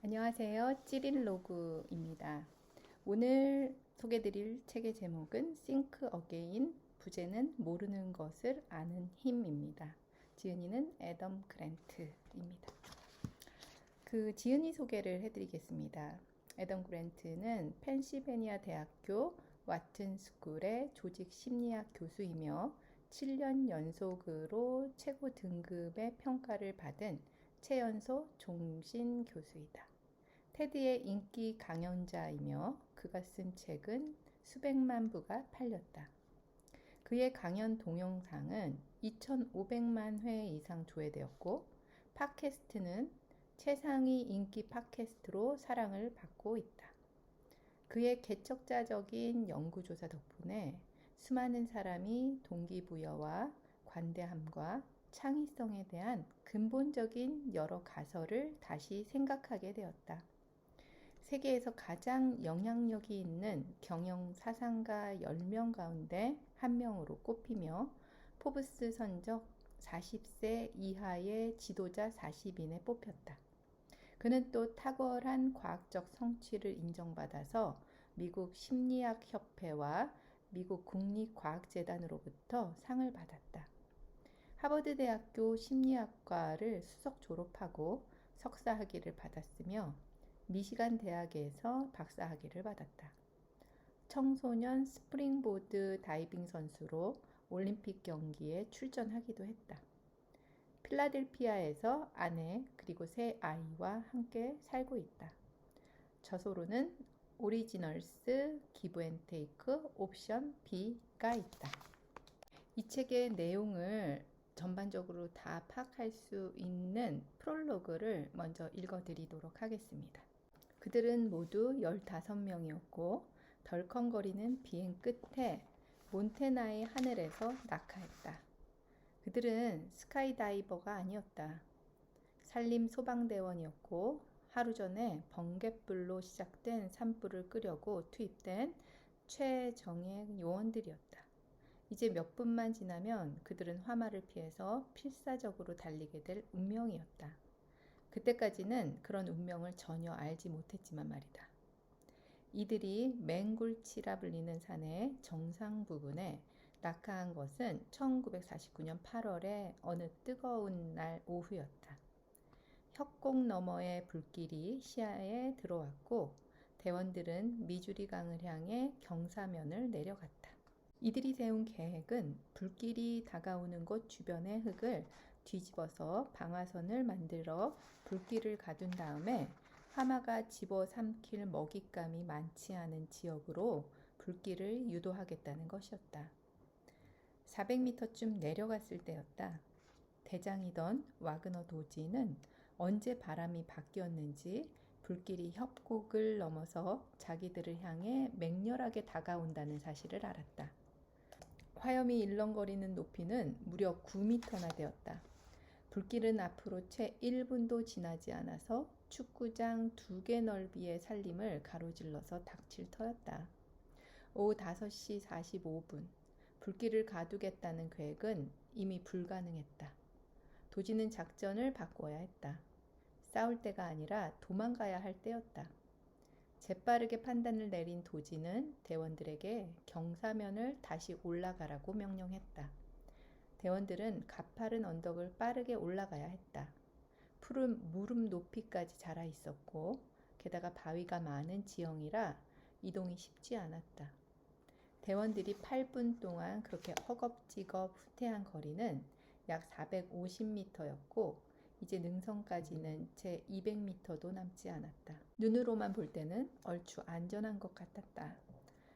안녕하세요. 찌릴로그입니다. 오늘 소개드릴 책의 제목은 Think Again, 부제는 모르는 것을 아는 힘입니다. 지은이는 애덤 그랜트입니다. 지은이 소개를 해드리겠습니다. 애덤 그랜트는 펜실베니아 대학교 와튼 스쿨의 조직 심리학 교수이며 7년 연속으로 최고 등급의 평가를 받은 최연소 종신 교수이다. 테드의 인기 강연자이며 그가 쓴 책은 수백만 부가 팔렸다. 그의 강연 동영상은 2,500만 회 이상 조회되었고 팟캐스트는 최상위 인기 팟캐스트로 사랑을 받고 있다. 그의 개척자적인 연구조사 덕분에 수많은 사람이 동기부여와 관대함과 창의성에 대한 근본적인 여러 가설을 다시 생각하게 되었다. 세계에서 가장 영향력이 있는 경영 사상가 10명 가운데 한 명으로 꼽히며 포브스 선적 40세 이하의 지도자 40인에 뽑혔다. 그는 또 탁월한 과학적 성취를 인정받아서 미국 심리학협회와 미국 국립과학재단으로부터 상을 받았다. 하버드대학교 심리학과를 수석 졸업하고 석사학위를 받았으며 미시간 대학에서 박사학위를 받았다. 청소년 스프링보드 다이빙 선수로 올림픽 경기에 출전하기도 했다. 필라델피아에서 아내 그리고 세 아이와 함께 살고 있다. 저서로는 오리지널스 기브앤테이크 옵션 B가 있다. 이 책의 내용을 전반적으로 다 파악할 수 있는 프롤로그를 먼저 읽어드리도록 하겠습니다. 그들은 모두 15명이었고 덜컹거리는 비행 끝에 몬테나의 하늘에서 낙하했다. 그들은 스카이다이버가 아니었다. 산림 소방대원이었고 하루 전에 번갯불로 시작된 산불을 끄려고 투입된 최정예 요원들이었다. 이제 몇 분만 지나면 그들은 화마를 피해서 필사적으로 달리게 될 운명이었다. 그때까지는 그런 운명을 전혀 알지 못했지만 말이다. 이들이 맹굴치라 불리는 산의 정상 부근에 낙하한 것은 1949년 8월의 어느 뜨거운 날 오후였다. 협곡 너머의 불길이 시야에 들어왔고 대원들은 미주리 강을 향해 경사면을 내려갔다. 이들이 세운 계획은 불길이 다가오는 곳 주변의 흙을 뒤집어서 방아선을 만들어 불길을 가둔 다음에 하마가 집어삼킬 먹잇감이 많지 않은 지역으로 불길을 유도하겠다는 것이었다. 400m쯤 내려갔을 때였다. 대장이던 와그너 도지는 언제 바람이 바뀌었는지 불길이 협곡을 넘어서 자기들을 향해 맹렬하게 다가온다는 사실을 알았다. 화염이 일렁거리는 높이는 무려 9m나 되었다. 불길은 앞으로 채 1분도 지나지 않아서 축구장 2개 넓이의 산림을 가로질러서 닥칠 터였다. 오후 5시 45분, 불길을 가두겠다는 계획은 이미 불가능했다. 도지는 작전을 바꿔야 했다. 싸울 때가 아니라 도망가야 할 때였다. 재빠르게 판단을 내린 도지는 대원들에게 경사면을 다시 올라가라고 명령했다. 대원들은 가파른 언덕을 빠르게 올라가야 했다. 풀은 무릎 높이까지 자라 있었고 게다가 바위가 많은 지형이라 이동이 쉽지 않았다. 대원들이 8분 동안 그렇게 허겁지겁 후퇴한 거리는 약 450m였고 이제 능선까지는 채 200m도 남지 않았다. 눈으로만 볼 때는 얼추 안전한 것 같았다.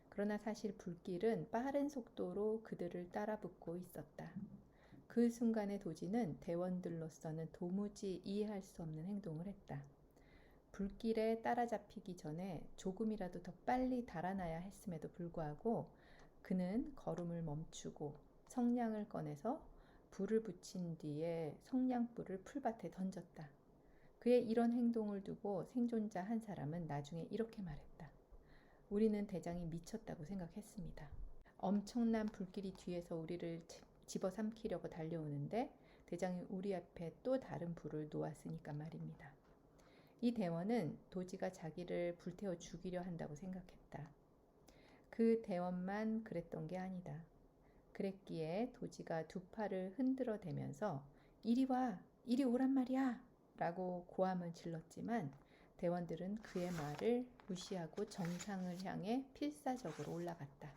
그러나 사실 불길은 빠른 속도로 그들을 따라붙고 있었다. 그 순간에 도지는 대원들로서는 도무지 이해할 수 없는 행동을 했다. 불길에 따라잡히기 전에 조금이라도 더 빨리 달아나야 했음에도 불구하고 그는 걸음을 멈추고 성냥을 꺼내서 불을 붙인 뒤에 성냥불을 풀밭에 던졌다. 그의 이런 행동을 두고 생존자 한 사람은 나중에 이렇게 말했다. 우리는 대장이 미쳤다고 생각했습니다. 엄청난 불길이 뒤에서 우리를 집어삼키려고 달려오는데 대장이 우리 앞에 또 다른 불을 놓았으니까 말입니다. 이 대원은 도지가 자기를 불태워 죽이려 한다고 생각했다. 그 대원만 그랬던 게 아니다. 그랬기에 도지가 두 팔을 흔들어 대면서 이리 와, 이리 오란 말이야 라고 고함을 질렀지만 대원들은 그의 말을 무시하고 정상을 향해 필사적으로 올라갔다.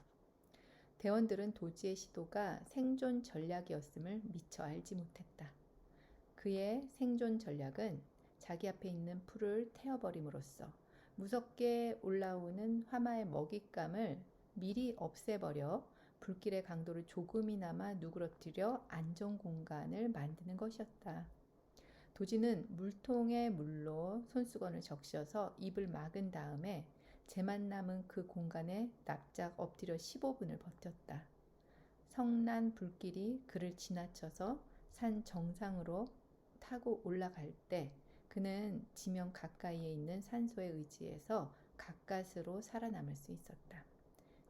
대원들은 도지의 시도가 생존 전략이었음을 미처 알지 못했다. 그의 생존 전략은 자기 앞에 있는 풀을 태워버림으로써 무섭게 올라오는 화마의 먹잇감을 미리 없애버려 불길의 강도를 조금이나마 누그러뜨려 안전 공간을 만드는 것이었다. 도지는 물통에 물로 손수건을 적셔서 입을 막은 다음에 재만 남은 그 공간에 납작 엎드려 15분을 버텼다. 성난 불길이 그를 지나쳐서 산 정상으로 타고 올라갈 때 그는 지면 가까이에 있는 산소에 의지해서 가까스로 살아남을 수 있었다.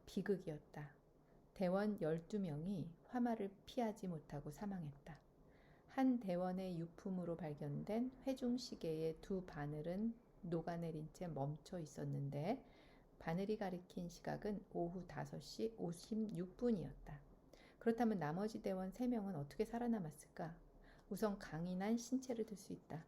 비극이었다. 대원 12명이 화마를 피하지 못하고 사망했다. 한 대원의 유품으로 발견된 회중시계의 두 바늘은 녹아내린 채 멈춰 있었는데 바늘이 가리킨 시각은 오후 5시 56분이었다. 그렇다면 나머지 대원 3명은 어떻게 살아남았을까? 우선 강인한 신체를 들 수 있다.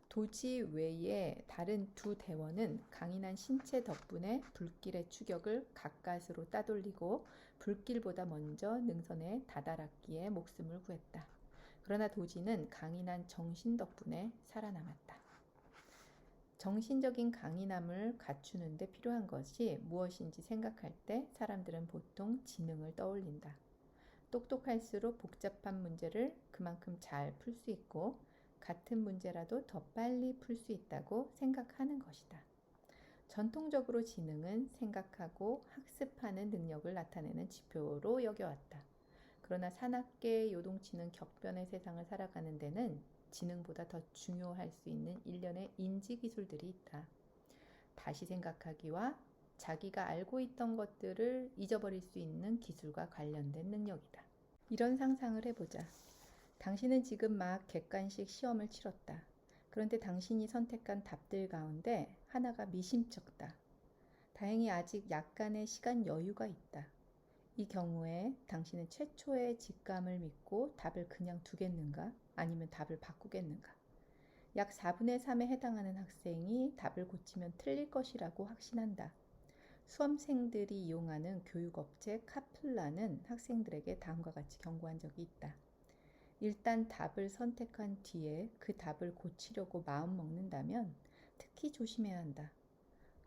도지 외에 다른 두 대원은 강인한 신체 덕분에 불길의 추격을 가까스로 따돌리고 불길보다 먼저 능선에 다다랐기에 목숨을 구했다. 그러나 도지는 강인한 정신 덕분에 살아남았다. 정신적인 강인함을 갖추는 데 필요한 것이 무엇인지 생각할 때 사람들은 보통 지능을 떠올린다. 똑똑할수록 복잡한 문제를 그만큼 잘 풀 수 있고 같은 문제라도 더 빨리 풀 수 있다고 생각하는 것이다. 전통적으로 지능은 생각하고 학습하는 능력을 나타내는 지표로 여겨왔다. 그러나 산악계 요동치는 격변의 세상을 살아가는 데는 지능보다 더 중요할 수 있는 일련의 인지 기술들이 있다. 다시 생각하기와 자기가 알고 있던 것들을 잊어버릴 수 있는 기술과 관련된 능력이다. 이런 상상을 해보자. 당신은 지금 막 객관식 시험을 치렀다. 그런데 당신이 선택한 답들 가운데 하나가 미심쩍다. 다행히 아직 약간의 시간 여유가 있다. 이 경우에 당신은 최초의 직감을 믿고 답을 그냥 두겠는가? 아니면 답을 바꾸겠는가? 약 4분의 3에 해당하는 학생이 답을 고치면 틀릴 것이라고 확신한다. 수험생들이 이용하는 교육업체 카플라는 학생들에게 다음과 같이 경고한 적이 있다. 일단 답을 선택한 뒤에 그 답을 고치려고 마음먹는다면 특히 조심해야 한다.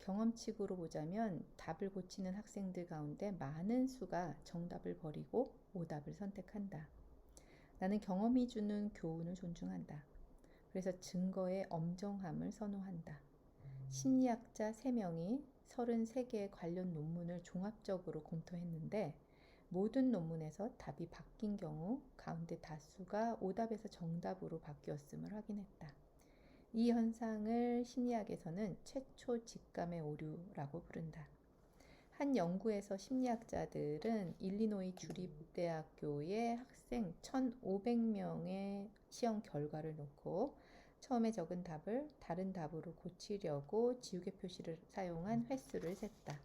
경험칙으로 보자면 답을 고치는 학생들 가운데 많은 수가 정답을 버리고 오답을 선택한다. 나는 경험이 주는 교훈을 존중한다. 그래서 증거의 엄정함을 선호한다. 심리학자 3명이 33개의 관련 논문을 종합적으로 검토했는데 모든 논문에서 답이 바뀐 경우 가운데 다수가 오답에서 정답으로 바뀌었음을 확인했다. 이 현상을 심리학에서는 최초 직감의 오류라고 부른다. 한 연구에서 심리학자들은 일리노이 주립대학교의 학생 1,500명의 시험 결과를 놓고 처음에 적은 답을 다른 답으로 고치려고 지우개 표시를 사용한 횟수를 셌다.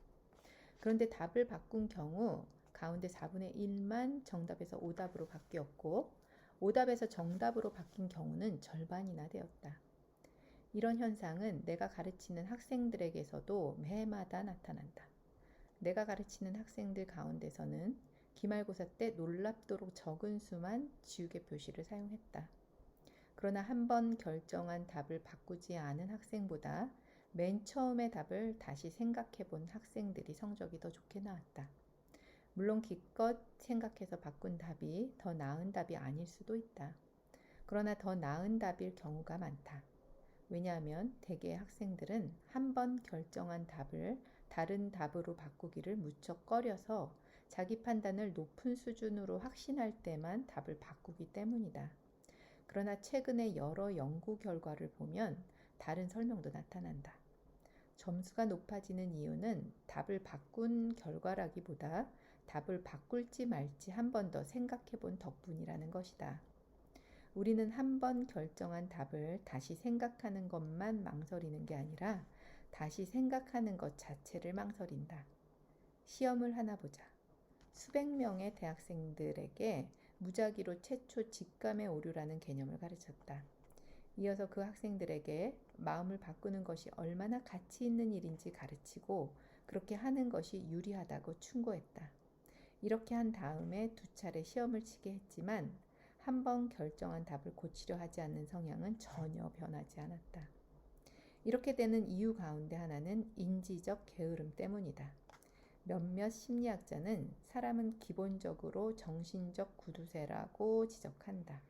그런데 답을 바꾼 경우 가운데 4분의 1만 정답에서 오답으로 바뀌었고 오답에서 정답으로 바뀐 경우는 절반이나 되었다. 이런 현상은 내가 가르치는 학생들에게서도 매해마다 나타난다. 내가 가르치는 학생들 가운데서는 기말고사 때 놀랍도록 적은 수만 지우개 표시를 사용했다. 그러나 한 번 결정한 답을 바꾸지 않은 학생보다 맨 처음의 답을 다시 생각해 본 학생들이 성적이 더 좋게 나왔다. 물론 기껏 생각해서 바꾼 답이 더 나은 답이 아닐 수도 있다. 그러나 더 나은 답일 경우가 많다. 왜냐하면 대개의 학생들은 한 번 결정한 답을 다른 답으로 바꾸기를 무척 꺼려서 자기 판단을 높은 수준으로 확신할 때만 답을 바꾸기 때문이다. 그러나 최근의 여러 연구 결과를 보면 다른 설명도 나타난다. 점수가 높아지는 이유는 답을 바꾼 결과라기보다 답을 바꿀지 말지 한 번 더 생각해 본 덕분이라는 것이다. 우리는 한 번 결정한 답을 다시 생각하는 것만 망설이는 게 아니라 다시 생각하는 것 자체를 망설인다. 시험을 하나 보자. 수백 명의 대학생들에게 무작위로 최초 직감의 오류라는 개념을 가르쳤다. 이어서 그 학생들에게 마음을 바꾸는 것이 얼마나 가치 있는 일인지 가르치고 그렇게 하는 것이 유리하다고 충고했다. 이렇게 한 다음에 두 차례 시험을 치게 했지만 한 번 결정한 답을 고치려 하지 않는 성향은 전혀 변하지 않았다. 이렇게 되는 이유 가운데 하나는 인지적 게으름 때문이다. 몇몇 심리학자는 사람은 기본적으로 정신적 구두쇠라고 지적한다.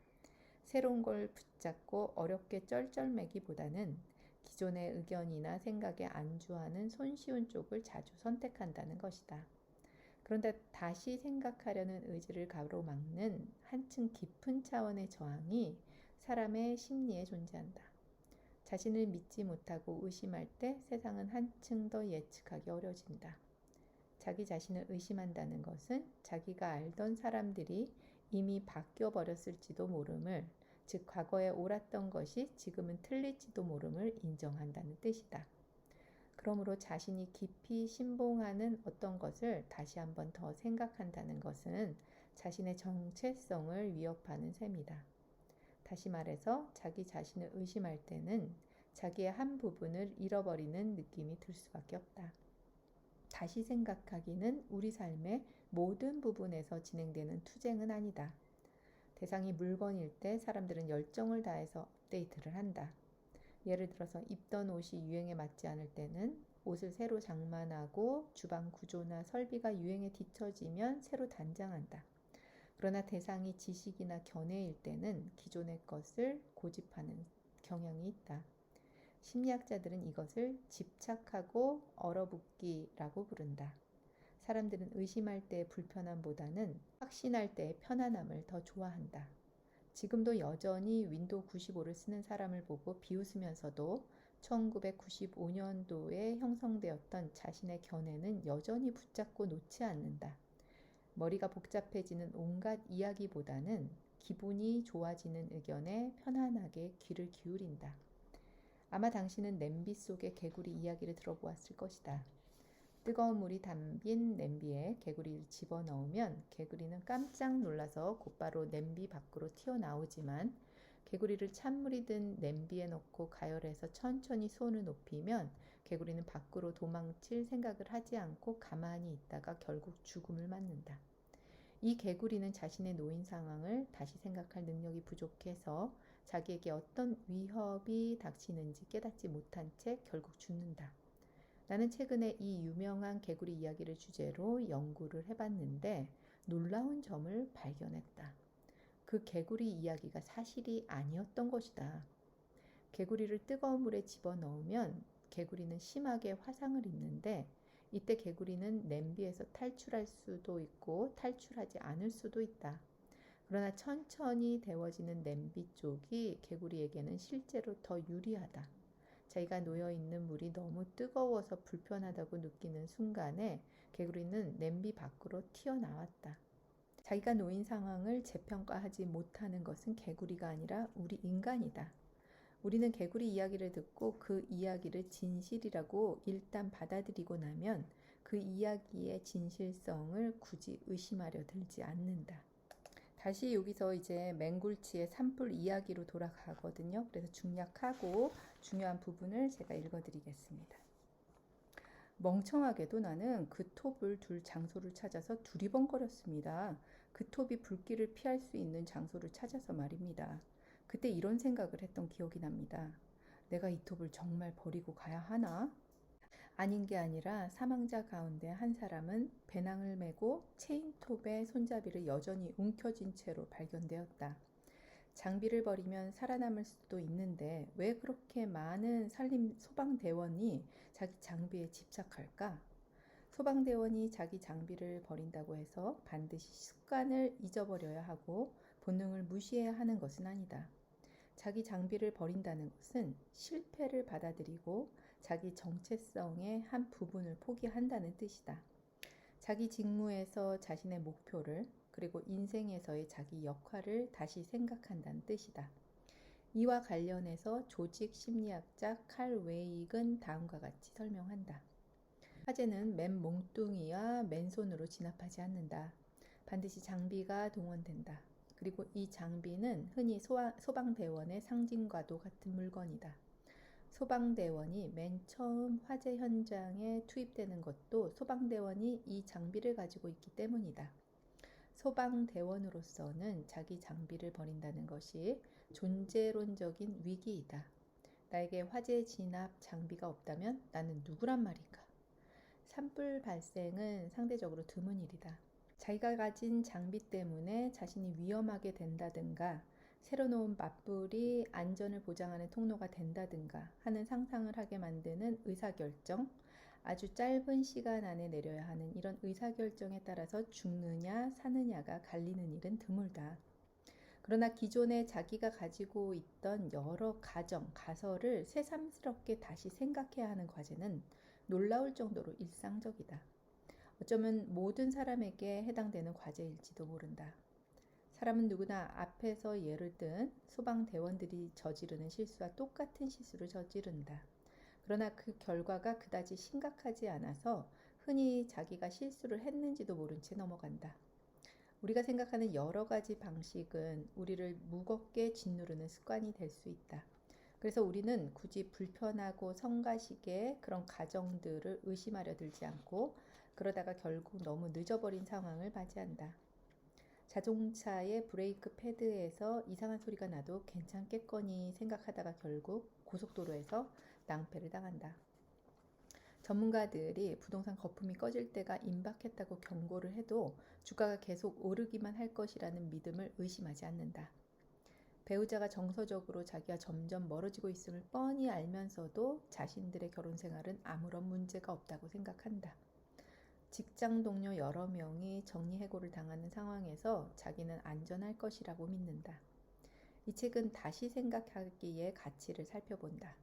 새로운 걸 붙잡고 어렵게 쩔쩔매기보다는 기존의 의견이나 생각에 안주하는 손쉬운 쪽을 자주 선택한다는 것이다. 그런데 다시 생각하려는 의지를 가로막는 한층 깊은 차원의 저항이 사람의 심리에 존재한다. 자신을 믿지 못하고 의심할 때 세상은 한층 더 예측하기 어려워진다. 자기 자신을 의심한다는 것은 자기가 알던 사람들이 이미 바뀌어 버렸을지도 모름을, 즉 과거에 옳았던 것이 지금은 틀릴지도 모름을 인정한다는 뜻이다. 그러므로 자신이 깊이 신봉하는 어떤 것을 다시 한번 더 생각한다는 것은 자신의 정체성을 위협하는 셈이다. 다시 말해서 자기 자신을 의심할 때는 자기의 한 부분을 잃어버리는 느낌이 들 수밖에 없다. 다시 생각하기는 우리 삶의 모든 부분에서 진행되는 투쟁은 아니다. 대상이 물건일 때 사람들은 열정을 다해서 업데이트를 한다. 예를 들어서 입던 옷이 유행에 맞지 않을 때는 옷을 새로 장만하고 주방 구조나 설비가 유행에 뒤처지면 새로 단장한다. 그러나 대상이 지식이나 견해일 때는 기존의 것을 고집하는 경향이 있다. 심리학자들은 이것을 집착하고 얼어붙기라고 부른다. 사람들은 의심할 때의 불편함보다는 확신할 때의 편안함을 더 좋아한다. 지금도 여전히 윈도우 95를 쓰는 사람을 보고 비웃으면서도 1995년도에 형성되었던 자신의 견해는 여전히 붙잡고 놓지 않는다. 머리가 복잡해지는 온갖 이야기보다는 기분이 좋아지는 의견에 편안하게 귀를 기울인다. 아마 당신은 냄비 속의 개구리 이야기를 들어보았을 것이다. 뜨거운 물이 담긴 냄비에 개구리를 집어넣으면 개구리는 깜짝 놀라서 곧바로 냄비 밖으로 튀어나오지만 개구리를 찬물이 든 냄비에 넣고 가열해서 천천히 손을 높이면 개구리는 밖으로 도망칠 생각을 하지 않고 가만히 있다가 결국 죽음을 맞는다. 이 개구리는 자신의 노인 상황을 다시 생각할 능력이 부족해서 자기에게 어떤 위협이 닥치는지 깨닫지 못한 채 결국 죽는다. 나는 최근에 이 유명한 개구리 이야기를 주제로 연구를 해봤는데 놀라운 점을 발견했다. 그 개구리 이야기가 사실이 아니었던 것이다. 개구리를 뜨거운 물에 집어넣으면 개구리는 심하게 화상을 입는데 이때 개구리는 냄비에서 탈출할 수도 있고 탈출하지 않을 수도 있다. 그러나 천천히 데워지는 냄비 쪽이 개구리에게는 실제로 더 유리하다. 자기가 놓여있는 물이 너무 뜨거워서 불편하다고 느끼는 순간에 개구리는 냄비 밖으로 튀어나왔다. 자기가 놓인 상황을 재평가하지 못하는 것은 개구리가 아니라 우리 인간이다. 우리는 개구리 이야기를 듣고 그 이야기를 진실이라고 일단 받아들이고 나면 그 이야기의 진실성을 굳이 의심하려 들지 않는다. 다시 여기서 이제 맹굴치의 산불 이야기로 돌아가거든요. 그래서 중략하고 중요한 부분을 제가 읽어드리겠습니다. 멍청하게도 나는 그 톱을 둘 장소를 찾아서 두리번거렸습니다. 그 톱이 불길을 피할 수 있는 장소를 찾아서 말입니다. 그때 이런 생각을 했던 기억이 납니다. 내가 이 톱을 정말 버리고 가야 하나? 아닌 게 아니라 사망자 가운데 한 사람은 배낭을 메고 체인톱의 손잡이를 여전히 움켜쥔 채로 발견되었다. 장비를 버리면 살아남을 수도 있는데 왜 그렇게 많은 소방대원이 자기 장비에 집착할까? 소방대원이 자기 장비를 버린다고 해서 반드시 습관을 잊어버려야 하고 본능을 무시해야 하는 것은 아니다. 자기 장비를 버린다는 것은 실패를 받아들이고 자기 정체성의 한 부분을 포기한다는 뜻이다. 자기 직무에서 자신의 목표를, 그리고 인생에서의 자기 역할을 다시 생각한다는 뜻이다. 이와 관련해서 조직 심리학자 칼 웨익은 다음과 같이 설명한다. 화재는 맨 몽뚱이와 맨손으로 진압하지 않는다. 반드시 장비가 동원된다. 그리고 이 장비는 흔히 소방대원의 상징과도 같은 물건이다. 소방대원이 맨 처음 화재 현장에 투입되는 것도 소방대원이 이 장비를 가지고 있기 때문이다. 소방대원으로서는 자기 장비를 버린다는 것이 존재론적인 위기이다. 나에게 화재 진압 장비가 없다면 나는 누구란 말인가? 산불 발생은 상대적으로 드문 일이다. 자기가 가진 장비 때문에 자신이 위험하게 된다든가 새로 놓은 맞불이 안전을 보장하는 통로가 된다든가 하는 상상을 하게 만드는 의사결정, 아주 짧은 시간 안에 내려야 하는 이런 의사결정에 따라서 죽느냐 사느냐가 갈리는 일은 드물다. 그러나 기존에 자기가 가지고 있던 여러 가설을 새삼스럽게 다시 생각해야 하는 과제는 놀라울 정도로 일상적이다. 어쩌면 모든 사람에게 해당되는 과제일지도 모른다. 사람은 누구나 앞에서 예를 든 소방대원들이 저지르는 실수와 똑같은 실수를 저지른다. 그러나 그 결과가 그다지 심각하지 않아서 흔히 자기가 실수를 했는지도 모른 채 넘어간다. 우리가 생각하는 여러 가지 방식은 우리를 무겁게 짓누르는 습관이 될 수 있다. 그래서 우리는 굳이 불편하고 성가시게 그런 가정들을 의심하려 들지 않고 그러다가 결국 너무 늦어버린 상황을 맞이한다. 자동차의 브레이크 패드에서 이상한 소리가 나도 괜찮겠거니 생각하다가 결국 고속도로에서 낭패를 당한다. 전문가들이 부동산 거품이 꺼질 때가 임박했다고 경고를 해도 주가가 계속 오르기만 할 것이라는 믿음을 의심하지 않는다. 배우자가 정서적으로 자기와 점점 멀어지고 있음을 뻔히 알면서도 자신들의 결혼 생활은 아무런 문제가 없다고 생각한다. 직장 동료 여러 명이 정리해고를 당하는 상황에서 자기는 안전할 것이라고 믿는다. 이 책은 다시 생각하기의 가치를 살펴본다.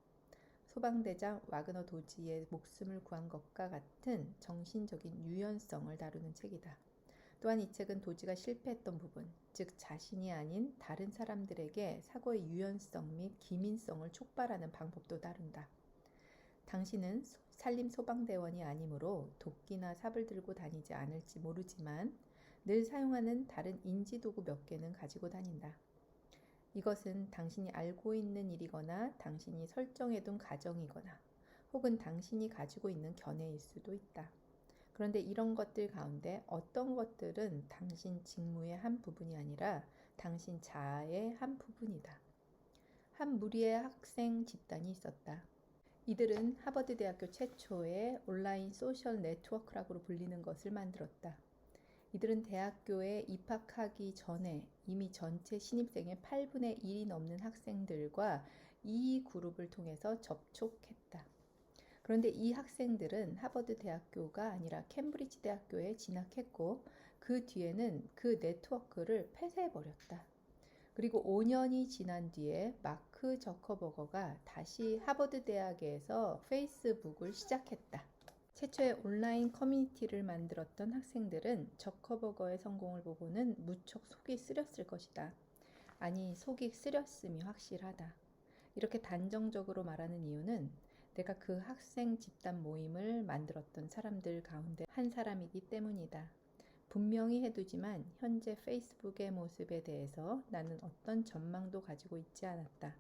소방대장 와그너 도지의 목숨을 구한 것과 같은 정신적인 유연성을 다루는 책이다. 또한 이 책은 도지가 실패했던 부분, 즉 자신이 아닌 다른 사람들에게 사고의 유연성 및 기민성을 촉발하는 방법도 다룬다. 당신은 산림 소방대원이 아니므로 도끼나 삽을 들고 다니지 않을지 모르지만 늘 사용하는 다른 인지도구 몇 개는 가지고 다닌다. 이것은 당신이 알고 있는 일이거나 당신이 설정해둔 가정이거나 혹은 당신이 가지고 있는 견해일 수도 있다. 그런데 이런 것들 가운데 어떤 것들은 당신 직무의 한 부분이 아니라 당신 자아의 한 부분이다. 한 무리의 학생 집단이 있었다. 이들은 하버드 대학교 최초의 온라인 소셜 네트워크라고 불리는 것을 만들었다. 이들은 대학교에 입학하기 전에 이미 전체 신입생의 8분의 1이 넘는 학생들과 이 그룹을 통해서 접촉했다. 그런데 이 학생들은 하버드 대학교가 아니라 캠브리지 대학교에 진학했고 그 뒤에는 그 네트워크를 폐쇄해버렸다. 그리고 5년이 지난 뒤에 마크 저커버거가 다시 하버드 대학에서 페이스북을 시작했다. 최초의 온라인 커뮤니티를 만들었던 학생들은 저커버거의 성공을 보고는 무척 속이 쓰렸을 것이다. 아니, 속이 쓰렸음이 확실하다. 이렇게 단정적으로 말하는 이유는 내가 그 학생 집단 모임을 만들었던 사람들 가운데 한 사람이기 때문이다. 분명히 해두지만 현재 페이스북의 모습에 대해서 나는 어떤 전망도 가지고 있지 않았다.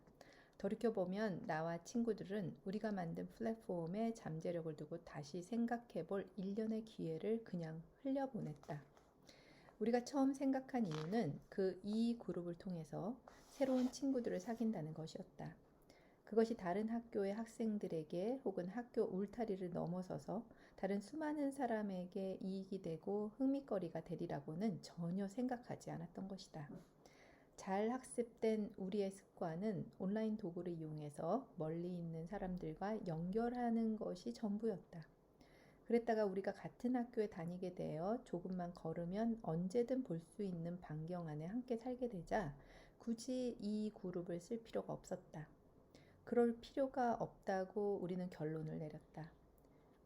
돌이켜보면 나와 친구들은 우리가 만든 플랫폼에 잠재력을 두고 다시 생각해볼 일련의 기회를 그냥 흘려보냈다. 우리가 처음 생각한 이유는 그 이 그룹을 통해서 새로운 친구들을 사귄다는 것이었다. 그것이 다른 학교의 학생들에게 혹은 학교 울타리를 넘어서서 다른 수많은 사람에게 이익이 되고 흥미거리가 되리라고는 전혀 생각하지 않았던 것이다. 잘 학습된 우리의 습관은 온라인 도구를 이용해서 멀리 있는 사람들과 연결하는 것이 전부였다. 그랬다가 우리가 같은 학교에 다니게 되어 조금만 걸으면 언제든 볼 수 있는 반경 안에 함께 살게 되자 굳이 이 그룹을 쓸 필요가 없었다. 그럴 필요가 없다고 우리는 결론을 내렸다.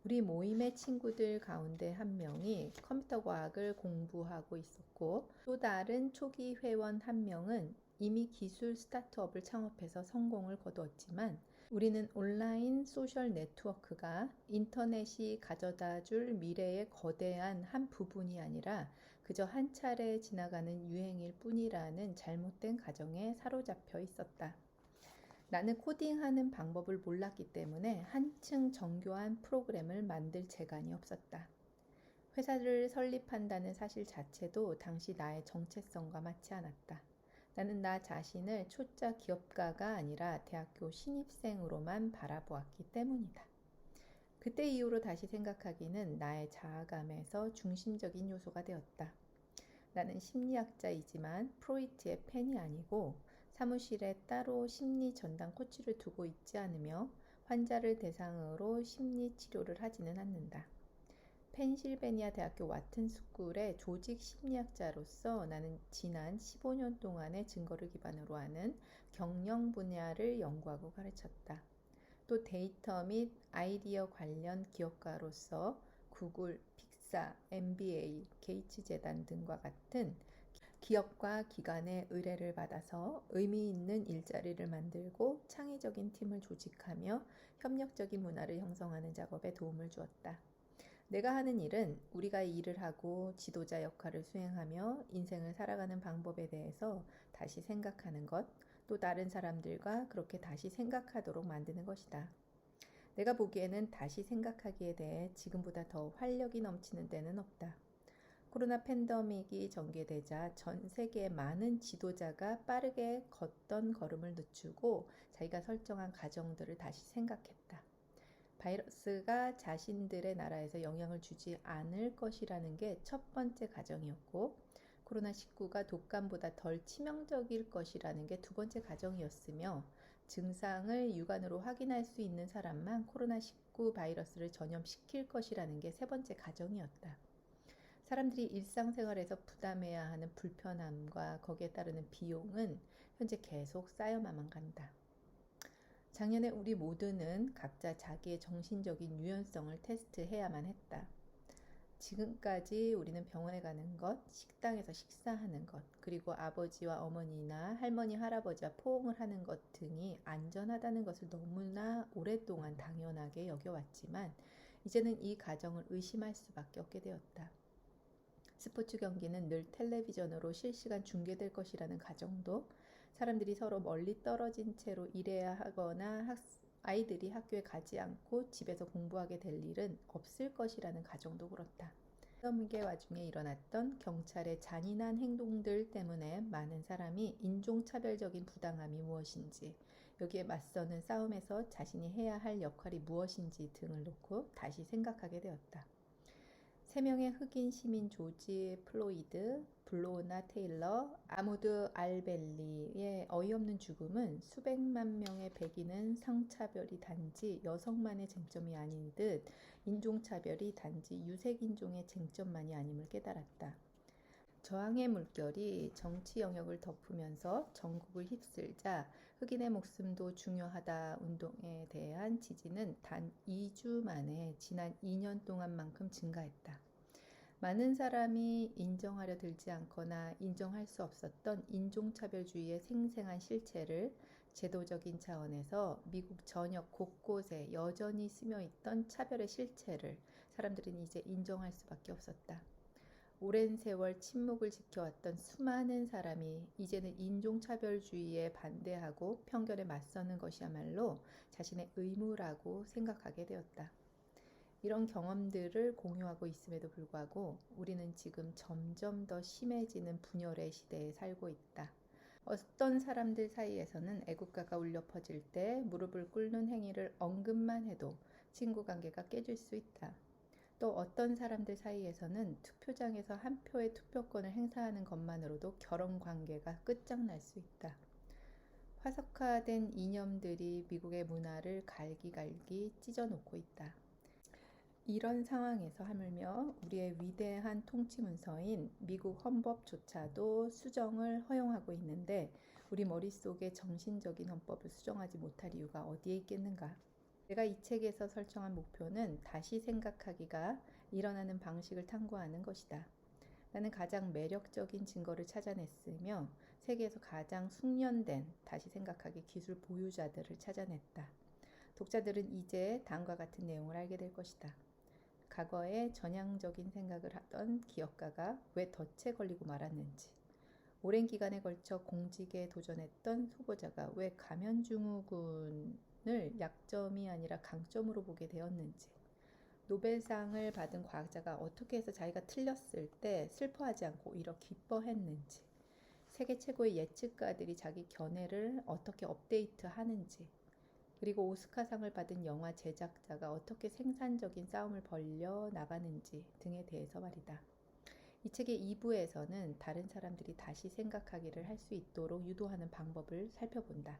우리 모임의 친구들 가운데 한 명이 컴퓨터 과학을 공부하고 있었고, 또 다른 초기 회원 한 명은 이미 기술 스타트업을 창업해서 성공을 거두었지만, 우리는 온라인 소셜 네트워크가 인터넷이 가져다 줄 미래의 거대한 한 부분이 아니라 그저 한 차례 지나가는 유행일 뿐이라는 잘못된 가정에 사로잡혀 있었다. 나는 코딩하는 방법을 몰랐기 때문에 한층 정교한 프로그램을 만들 재간이 없었다. 회사를 설립한다는 사실 자체도 당시 나의 정체성과 맞지 않았다. 나는 나 자신을 초짜 기업가가 아니라 대학교 신입생으로만 바라보았기 때문이다. 그때 이후로 다시 생각하기는 나의 자아감에서 중심적인 요소가 되었다. 나는 심리학자이지만 프로이트의 팬이 아니고 사무실에 따로 심리 전담 코치를 두고 있지 않으며 환자를 대상으로 심리 치료를 하지는 않는다. 펜실베니아 대학교 와튼 스쿨의 조직 심리학자로서 나는 지난 15년 동안의 증거를 기반으로 하는 경영 분야를 연구하고 가르쳤다. 또 데이터 및 아이디어 관련 기업가로서 구글, 픽사, MBA, 게이츠 재단 등과 같은 기업과 기관의 의뢰를 받아서 의미 있는 일자리를 만들고 창의적인 팀을 조직하며 협력적인 문화를 형성하는 작업에 도움을 주었다. 내가 하는 일은 우리가 일을 하고 지도자 역할을 수행하며 인생을 살아가는 방법에 대해서 다시 생각하는 것, 또 다른 사람들과 그렇게 다시 생각하도록 만드는 것이다. 내가 보기에는 다시 생각하기에 대해 지금보다 더 활력이 넘치는 때는 없다. 코로나 팬데믹이 전개되자 전 세계의 많은 지도자가 빠르게 걷던 걸음을 늦추고 자기가 설정한 가정들을 다시 생각했다. 바이러스가 자신들의 나라에서 영향을 주지 않을 것이라는 게 첫 번째 가정이었고, 코로나19가 독감보다 덜 치명적일 것이라는 게 두 번째 가정이었으며, 증상을 육안으로 확인할 수 있는 사람만 코로나19 바이러스를 전염시킬 것이라는 게 세 번째 가정이었다. 사람들이 일상생활에서 부담해야 하는 불편함과 거기에 따르는 비용은 현재 계속 쌓여만 간다. 작년에 우리 모두는 각자 자기의 정신적인 유연성을 테스트해야만 했다. 지금까지 우리는 병원에 가는 것, 식당에서 식사하는 것, 그리고 아버지와 어머니나 할머니, 할아버지와 포옹을 하는 것 등이 안전하다는 것을 너무나 오랫동안 당연하게 여겨왔지만 이제는 이 가정을 의심할 수밖에 없게 되었다. 스포츠 경기는 늘 텔레비전으로 실시간 중계될 것이라는 가정도, 사람들이 서로 멀리 떨어진 채로 일해야 하거나 아이들이 학교에 가지 않고 집에서 공부하게 될 일은 없을 것이라는 가정도 그렇다. 팬데믹의 와중에 일어났던 경찰의 잔인한 행동들 때문에 많은 사람이 인종차별적인 부당함이 무엇인지, 여기에 맞서는 싸움에서 자신이 해야 할 역할이 무엇인지 등을 놓고 다시 생각하게 되었다. 3명의 흑인 시민 조지 플로이드, 블로나 테일러, 아모드 알벨리의 어이없는 죽음은 수백만 명의 백인은 성차별이 단지 여성만의 쟁점이 아닌 듯 인종차별이 단지 유색인종의 쟁점만이 아님을 깨달았다. 저항의 물결이 정치 영역을 덮으면서 전국을 휩쓸자 흑인의 목숨도 중요하다 운동에 대한 지지는 단 2주 만에 지난 2년 동안만큼 증가했다. 많은 사람이 인정하려 들지 않거나 인정할 수 없었던 인종차별주의의 생생한 실체를 제도적인 차원에서 미국 전역 곳곳에 여전히 스며있던 차별의 실체를 사람들은 이제 인정할 수밖에 없었다. 오랜 세월 침묵을 지켜왔던 수많은 사람이 이제는 인종차별주의에 반대하고 편견에 맞서는 것이야말로 자신의 의무라고 생각하게 되었다. 이런 경험들을 공유하고 있음에도 불구하고 우리는 지금 점점 더 심해지는 분열의 시대에 살고 있다. 어떤 사람들 사이에서는 애국가가 울려 퍼질 때 무릎을 꿇는 행위를 언급만 해도 친구 관계가 깨질 수 있다. 또 어떤 사람들 사이에서는 투표장에서 한 표의 투표권을 행사하는 것만으로도 결혼 관계가 끝장날 수 있다. 화석화된 이념들이 미국의 문화를 갈기갈기 찢어놓고 있다. 이런 상황에서 하물며 우리의 위대한 통치 문서인 미국 헌법조차도 수정을 허용하고 있는데 우리 머릿속에 정신적인 헌법을 수정하지 못할 이유가 어디에 있겠는가? 내가 이 책에서 설정한 목표는 다시 생각하기가 일어나는 방식을 탐구하는 것이다. 나는 가장 매력적인 증거를 찾아냈으며 세계에서 가장 숙련된 다시 생각하기 기술 보유자들을 찾아냈다. 독자들은 이제 다음과 같은 내용을 알게 될 것이다. 과거에 전향적인 생각을 하던 기업가가 왜 덫에 걸리고 말았는지, 오랜 기간에 걸쳐 공직에 도전했던 후보자가 왜 가면증후군을 약점이 아니라 강점으로 보게 되었는지, 노벨상을 받은 과학자가 어떻게 해서 자기가 틀렸을 때 슬퍼하지 않고 오히려 기뻐했는지, 세계 최고의 예측가들이 자기 견해를 어떻게 업데이트하는지, 그리고 오스카상을 받은 영화 제작자가 어떻게 생산적인 싸움을 벌여 나가는지 등에 대해서 말이다. 이 책의 2부에서는 다른 사람들이 다시 생각하기를 할 수 있도록 유도하는 방법을 살펴본다.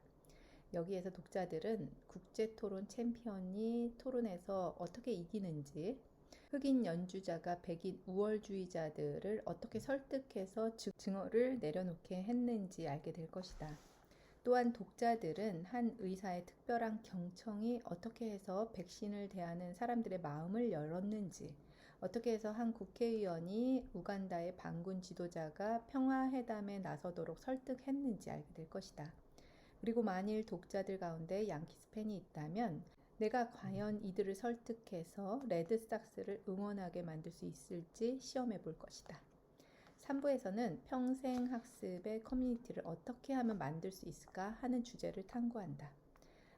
여기에서 독자들은 국제토론 챔피언이 토론에서 어떻게 이기는지, 흑인 연주자가 백인 우월주의자들을 어떻게 설득해서 증언을 내려놓게 했는지 알게 될 것이다. 또한 독자들은 한 의사의 특별한 경청이 어떻게 해서 백신을 대하는 사람들의 마음을 열었는지, 어떻게 해서 한 국회의원이 우간다의 반군 지도자가 평화회담에 나서도록 설득했는지 알게 될 것이다. 그리고 만일 독자들 가운데 양키스 팬이 있다면 내가 과연 이들을 설득해서 레드삭스를 응원하게 만들 수 있을지 시험해 볼 것이다. 3부에서는 평생 학습의 커뮤니티를 어떻게 하면 만들 수 있을까 하는 주제를 탐구한다.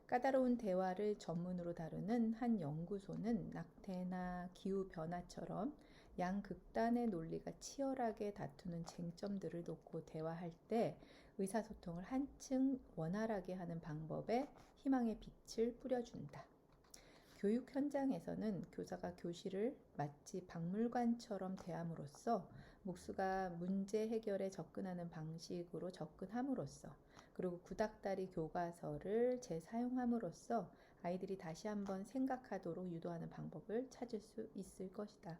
까다로운 대화를 전문으로 다루는 한 연구소는 낙태나 기후변화처럼 양극단의 논리가 치열하게 다투는 쟁점들을 놓고 대화할 때 의사소통을 한층 원활하게 하는 방법에 희망의 빛을 뿌려준다. 교육 현장에서는 교사가 교실을 마치 박물관처럼 대함으로써 목수가 문제 해결에 접근하는 방식으로 접근함으로써, 그리고 구닥다리 교과서를 재사용함으로써 아이들이 다시 한번 생각하도록 유도하는 방법을 찾을 수 있을 것이다.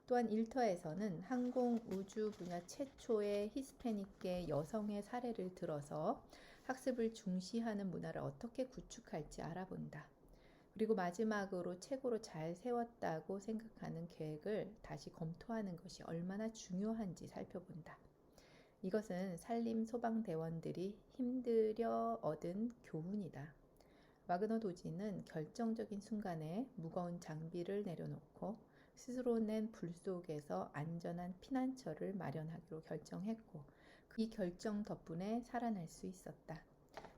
또한 일터에서는 항공 우주 분야 최초의 히스패닉계 여성의 사례를 들어서 학습을 중시하는 문화를 어떻게 구축할지 알아본다. 그리고 마지막으로 최고로 잘 세웠다고 생각하는 계획을 다시 검토하는 것이 얼마나 중요한지 살펴본다. 이것은 산림 소방대원들이 힘들여 얻은 교훈이다. 와그너 도지는 결정적인 순간에 무거운 장비를 내려놓고 스스로 낸 불 속에서 안전한 피난처를 마련하기로 결정했고, 이 결정 덕분에 살아날 수 있었다.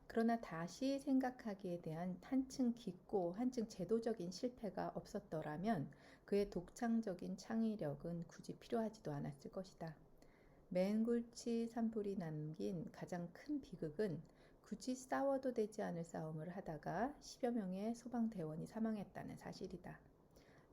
그러나 다시 생각하기에 대한 한층 깊고 한층 제도적인 실패가 없었더라면 그의 독창적인 창의력은 굳이 필요하지도 않았을 것이다. 맹굴치 산불이 남긴 가장 큰 비극은 굳이 싸워도 되지 않을 싸움을 하다가 10여 명의 소방대원이 사망했다는 사실이다.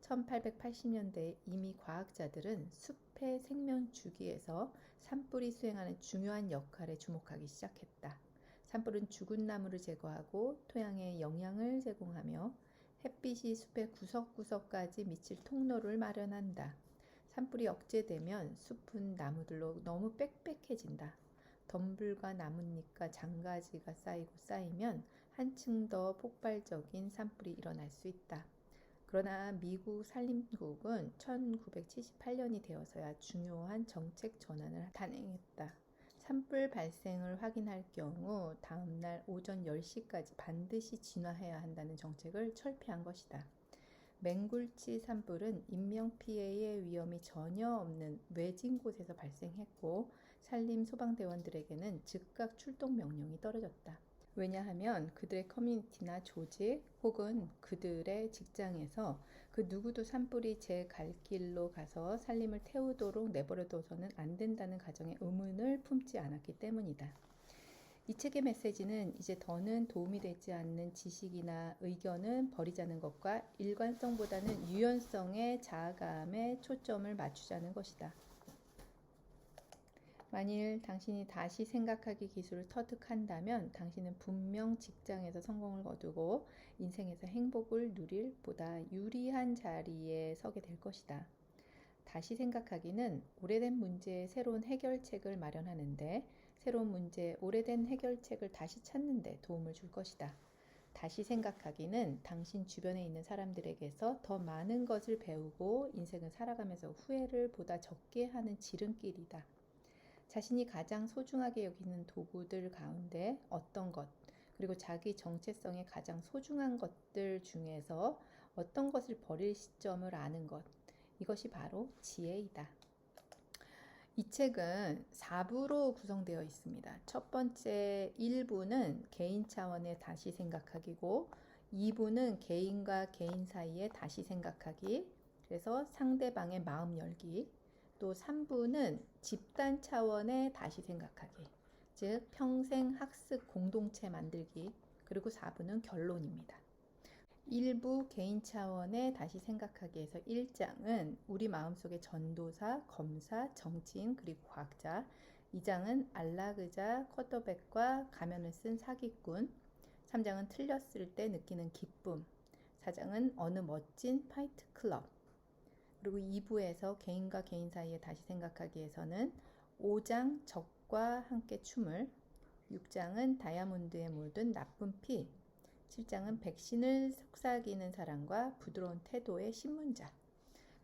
1880년대에 이미 과학자들은 숲의 생명 주기에서 산불이 수행하는 중요한 역할에 주목하기 시작했다. 산불은 죽은 나무를 제거하고 토양에 영양을 제공하며 햇빛이 숲의 구석구석까지 미칠 통로를 마련한다. 산불이 억제되면 숲은 나무들로 너무 빽빽해진다. 덤불과 나뭇잎과 장가지가 쌓이면 한층 더 폭발적인 산불이 일어날 수 있다. 그러나 미국 산림국은 1978년이 되어서야 중요한 정책 전환을 단행했다. 산불 발생을 확인할 경우 다음날 오전 10시까지 반드시 진화해야 한다는 정책을 철폐한 것이다. 맹굴치 산불은 인명피해의 위험이 전혀 없는 외진 곳에서 발생했고 산림 소방대원들에게는 즉각 출동 명령이 떨어졌다. 왜냐하면 그들의 커뮤니티나 조직 혹은 그들의 직장에서 그 누구도 산불이 제 갈 길로 가서 산림을 태우도록 내버려둬서는 안 된다는 가정의 의문을 품지 않았기 때문이다. 이 책의 메시지는 이제 더는 도움이 되지 않는 지식이나 의견은 버리자는 것과 일관성보다는 유연성의 자아감에 초점을 맞추자는 것이다. 만일 당신이 다시 생각하기 기술을 터득한다면 당신은 분명 직장에서 성공을 거두고 인생에서 행복을 누릴 보다 유리한 자리에 서게 될 것이다. 다시 생각하기는 오래된 문제에 새로운 해결책을 마련하는데 새로운 문제에 오래된 해결책을 다시 찾는 데 도움을 줄 것이다. 다시 생각하기는 당신 주변에 있는 사람들에게서 더 많은 것을 배우고 인생을 살아가면서 후회를 보다 적게 하는 지름길이다. 자신이 가장 소중하게 여기는 도구들 가운데 어떤 것, 그리고 자기 정체성의 가장 소중한 것들 중에서 어떤 것을 버릴 시점을 아는 것, 이것이 바로 지혜이다. 이 책은 4부로 구성되어 있습니다. 첫 번째 1부는 개인 차원의 다시 생각하기고 2부는 개인과 개인 사이의 다시 생각하기, 그래서 상대방의 마음 열기, 또 3부는 집단 차원의 다시 생각하기, 즉 평생 학습 공동체 만들기, 그리고 4부는 결론입니다. 1부 개인 차원의 다시 생각하기에서 1장은 우리 마음속의 전도사, 검사, 정치인, 그리고 과학자, 2장은 안락의자, 쿼터백과 가면을 쓴 사기꾼, 3장은 틀렸을 때 느끼는 기쁨, 4장은 어느 멋진 파이트 클럽, 그리고 2부에서 개인과 개인 사이에 다시 생각하기에서는 5장 적과 함께 춤을, 6장은 다이아몬드에 물든 나쁜 피, 7장은 백신을 속삭이는 사랑과 부드러운 태도의 신문자,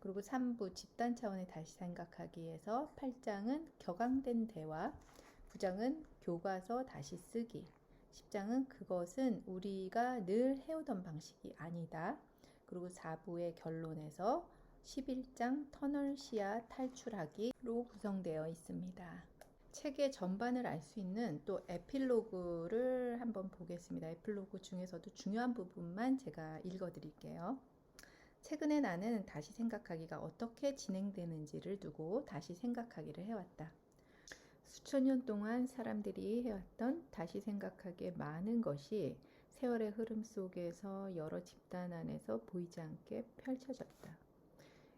그리고 3부 집단 차원의 다시 생각하기에서 8장은 격앙된 대화, 9장은 교과서 다시 쓰기, 10장은 그것은 우리가 늘 해오던 방식이 아니다, 그리고 4부의 결론에서 11장 터널 시야 탈출하기로 구성되어 있습니다. 책의 전반을 알 수 있는 또 에필로그를 한번 보겠습니다. 에필로그 중에서도 중요한 부분만 제가 읽어드릴게요. 최근에 나는 다시 생각하기가 어떻게 진행되는지를 두고 다시 생각하기를 해왔다. 수천 년 동안 사람들이 해왔던 다시 생각하기의 많은 것이 세월의 흐름 속에서 여러 집단 안에서 보이지 않게 펼쳐졌다.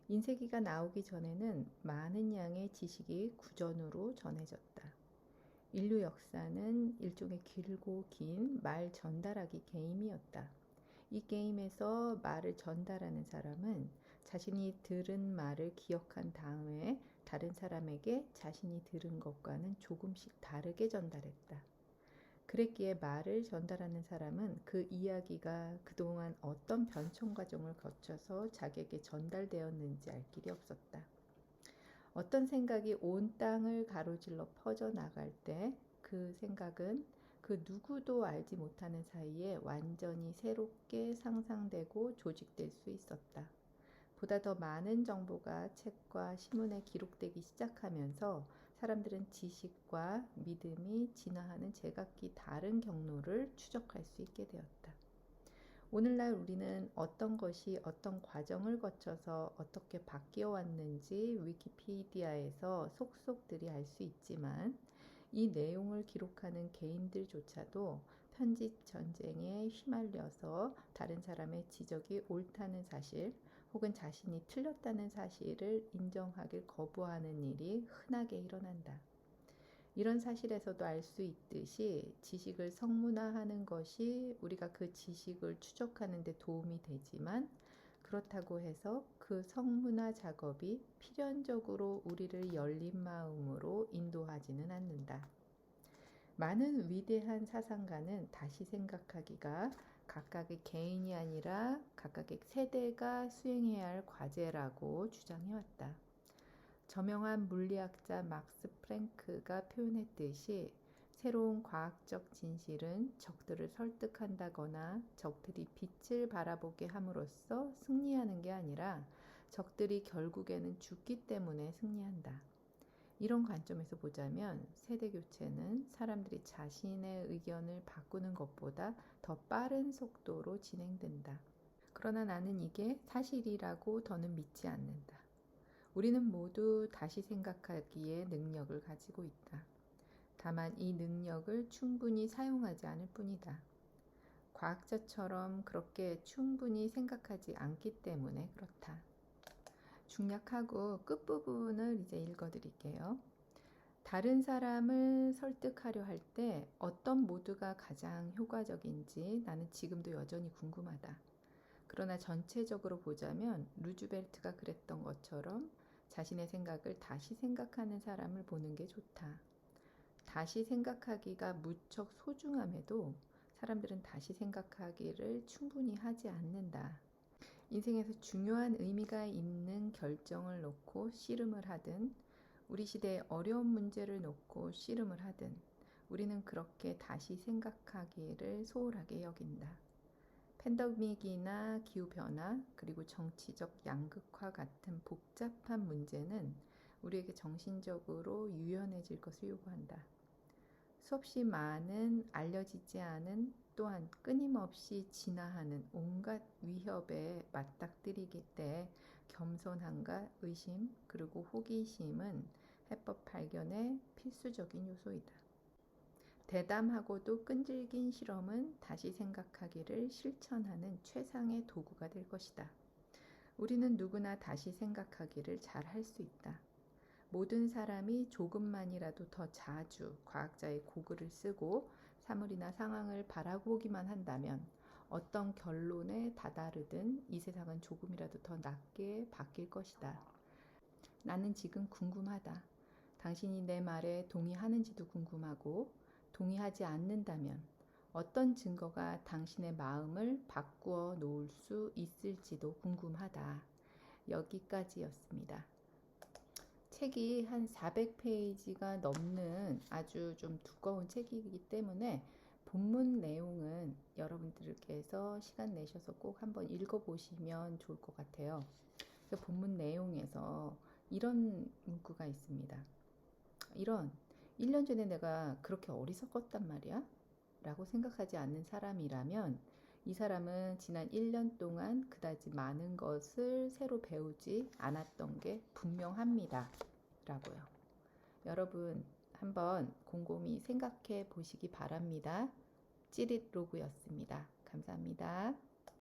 인쇄기가 나오기 전에는 많은 양의 지식이 구전으로 전해졌다. 인류 역사는 일종의 길고 긴 말 전달하기 게임이었다. 이 게임에서 말을 전달하는 사람은 자신이 들은 말을 기억한 다음에 다른 사람에게 자신이 들은 것과는 조금씩 다르게 전달했다. 그랬기에 말을 전달하는 사람은 그 이야기가 그동안 어떤 변천 과정을 거쳐서 자기에게 전달되었는지 알 길이 없었다. 어떤 생각이 온 땅을 가로질러 퍼져나갈 때 그 생각은 그 누구도 알지 못하는 사이에 완전히 새롭게 상상되고 조직될 수 있었다. 보다 더 많은 정보가 책과 신문에 기록되기 시작하면서 사람들은 지식과 믿음이 진화하는 제각기 다른 경로를 추적할 수 있게 되었다. 오늘날 우리는 어떤 것이 어떤 과정을 거쳐서 어떻게 바뀌어 왔는지 위키피디아에서 속속들이 알 수 있지만 이 내용을 기록하는 개인들조차도 편집 전쟁에 휘말려서 다른 사람의 지적이 옳다는 사실 혹은 자신이 틀렸다는 사실을 인정하길 거부하는 일이 흔하게 일어난다. 이런 사실에서도 알 수 있듯이 지식을 성문화하는 것이 우리가 그 지식을 추적하는 데 도움이 되지만 그렇다고 해서 그 성문화 작업이 필연적으로 우리를 열린 마음으로 인도하지는 않는다. 많은 위대한 사상가는 다시 생각하기가 각각의 개인이 아니라 각각의 세대가 수행해야 할 과제라고 주장해왔다. 저명한 물리학자 막스 프랭크가 표현했듯이 새로운 과학적 진실은 적들을 설득한다거나 적들이 빛을 바라보게 함으로써 승리하는 게 아니라 적들이 결국에는 죽기 때문에 승리한다. 이런 관점에서 보자면 세대교체는 사람들이 자신의 의견을 바꾸는 것보다 더 빠른 속도로 진행된다. 그러나 나는 이게 사실이라고 더는 믿지 않는다. 우리는 모두 다시 생각하기의 능력을 가지고 있다. 다만 이 능력을 충분히 사용하지 않을 뿐이다. 과학자처럼 그렇게 충분히 생각하지 않기 때문에 그렇다. 중략하고 끝부분을 이제 읽어드릴게요. 다른 사람을 설득하려 할 때 어떤 모드가 가장 효과적인지 나는 지금도 여전히 궁금하다. 그러나 전체적으로 보자면 루즈벨트가 그랬던 것처럼 자신의 생각을 다시 생각하는 사람을 보는 게 좋다. 다시 생각하기가 무척 소중함에도 사람들은 다시 생각하기를 충분히 하지 않는다. 인생에서 중요한 의미가 있는 결정을 놓고 씨름을 하든 우리 시대의 어려운 문제를 놓고 씨름을 하든 우리는 그렇게 다시 생각하기를 소홀하게 여긴다. 팬데믹이나 기후변화 그리고 정치적 양극화 같은 복잡한 문제는 우리에게 정신적으로 유연해질 것을 요구한다. 수없이 많은 알려지지 않은 또한 끊임없이 진화하는 온갖 위협에 맞닥뜨리기 때 겸손함과 의심 그리고 호기심은 해법 발견의 필수적인 요소이다. 대담하고도 끈질긴 실험은 다시 생각하기를 실천하는 최상의 도구가 될 것이다. 우리는 누구나 다시 생각하기를 잘 할 수 있다. 모든 사람이 조금만이라도 더 자주 과학자의 고글을 쓰고 사물이나 상황을 바라보기만 한다면 어떤 결론에 다다르든 이 세상은 조금이라도 더 낫게 바뀔 것이다. 나는 지금 궁금하다. 당신이 내 말에 동의하는지도 궁금하고 동의하지 않는다면 어떤 증거가 당신의 마음을 바꾸어 놓을 수 있을지도 궁금하다. 여기까지였습니다. 책이 한 400페이지가 넘는 아주 좀 두꺼운 책이기 때문에 본문 내용은 여러분들께서 시간 내셔서 꼭 한번 읽어보시면 좋을 것 같아요. 본문 내용에서 이런 문구가 있습니다. 1년 전에 내가 그렇게 어리석었단 말이야? 라고 생각하지 않는 사람이라면 이 사람은 지난 1년 동안 그다지 많은 것을 새로 배우지 않았던 게 분명합니다. 라고요. 여러분 한번 곰곰이 생각해 보시기 바랍니다. 찌릿로그였습니다. 감사합니다.